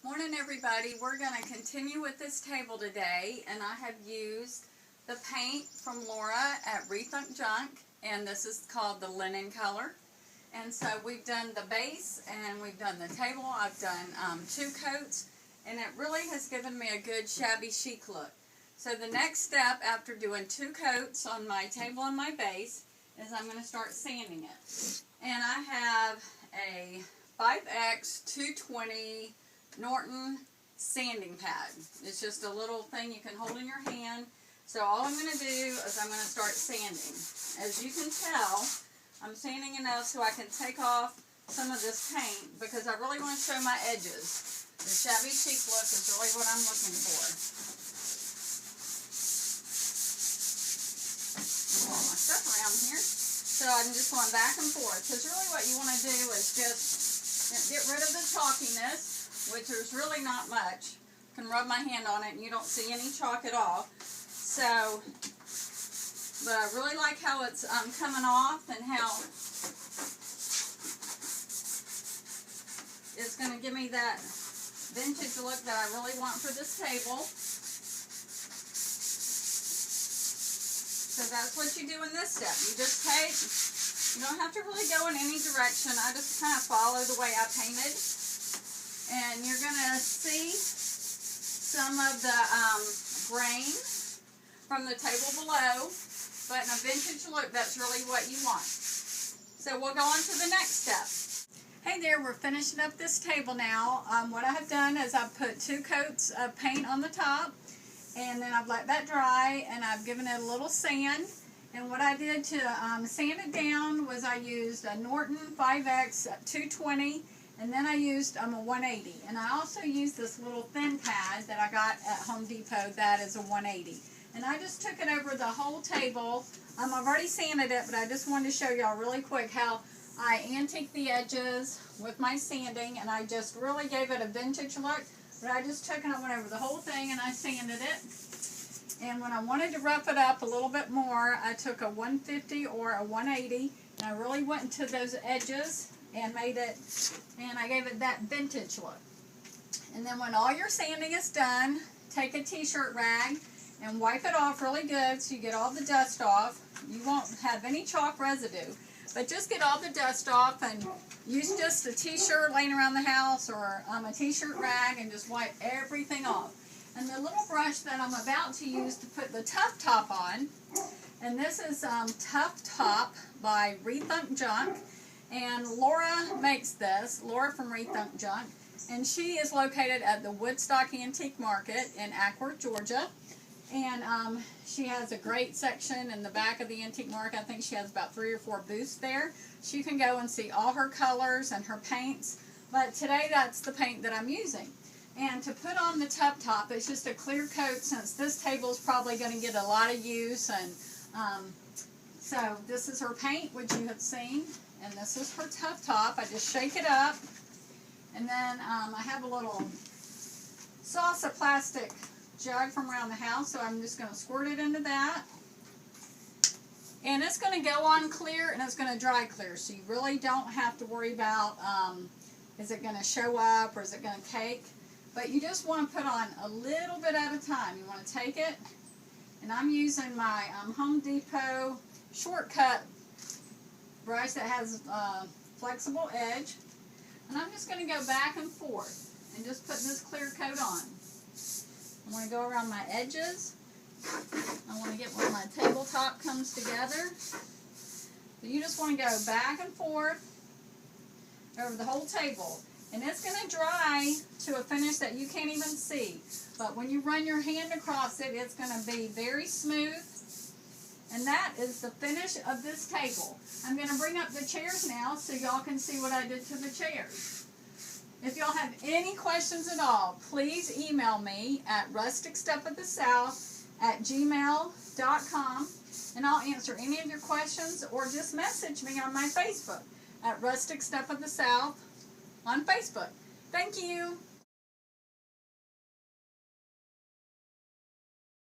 Morning everybody. We're going to continue with this table today, and I have used the paint from Laura at Rustic and this is called the linen color. And so we've done the base and we've done the table. I've done 2 coats, and it really has given me a good shabby chic look. So the next step after doing 2 coats on my table and my base is I'm going to start sanding it. And I have a 5X 220 Norton sanding pad. It's just a little thing you can hold in your hand. So all I'm going to do is I'm going to start sanding. As you can tell, I'm sanding enough so I can take off some of this paint because I really want to show my edges. The shabby chic look is really what I'm looking for. Pull my stuff around here. So I'm just going back and forth because really what you want to do is just get rid of the chalkiness, which there's really not much. I can rub my hand on it and you don't see any chalk at all. So, but I really like how it's coming off and how it's going to give me that vintage look that I really want for this table. So that's what you do in this step. You just take, you don't have to really go in any direction. I just kind of follow the way I painted. And you're going to see some of the grain from the table below, but in a vintage look, that's really what you want. So we'll go on to the next step. Hey there, we're finishing up this table now. What I have done is I've put 2 coats of paint on the top, and then I've let that dry, and I've given it a little sand. And what I did to sand it down was I used a Norton 5X 220, and then I used a 180. And I also used this little thin pad that I got at Home Depot that is a 180. And I just took it over the whole table. I've already sanded it, but I just wanted to show y'all really quick how I antiqued the edges with my sanding, and I just really gave it a vintage look. But I just took and I went over the whole thing and I sanded it. And when I wanted to rough it up a little bit more, I took a 150 or a 180, and I really went into those edges and made it, and I gave it that vintage look. And then when all your sanding is done, take a t-shirt rag and wipe it off really good so you get all the dust off. You won't have any chalk residue, but just get all the dust off and use just a t-shirt laying around the house or a t-shirt rag and just wipe everything off. And the little brush that I'm about to use to put the Tough Top on, and this is Tough Top by Rustic, and Laura makes this, Laura from Rustic, and she is located at the Woodstock Antique Market in Acworth, Georgia. And she has a great section in the back of the antique market. I think she has about 3 or 4 booths there. So you can go and see all her colors and her paints. But today that's the paint that I'm using. And to put on the Tough Top, it's just a clear coat since this table is probably going to get a lot of use. And so this is her paint, which you have seen. And this is her Tough Top. I just shake it up. And then I have a little salsa plastic jug from around the house, so I'm just going to squirt it into that. And it's going to go on clear and it's going to dry clear, so you really don't have to worry about is it going to show up or is it going to cake. But you just want to put on a little bit at a time. You want to take it, and I'm using my Home Depot shortcut brush that has flexible edge, and I'm just going to go back and forth and just put this clear coat on. I want to go around my edges. I want to get where my tabletop comes together. So you just want to go back and forth over the whole table. And it's going to dry to a finish that you can't even see. But when you run your hand across it, it's going to be very smooth. And that is the finish of this table. I'm going to bring up the chairs now so y'all can see what I did to the chairs. If y'all have any questions at all, please email me at rusticstuffofthesouth@gmail.com, and I'll answer any of your questions, or just message me on my Facebook at Rustic Stuff of the South on Facebook. Thank you.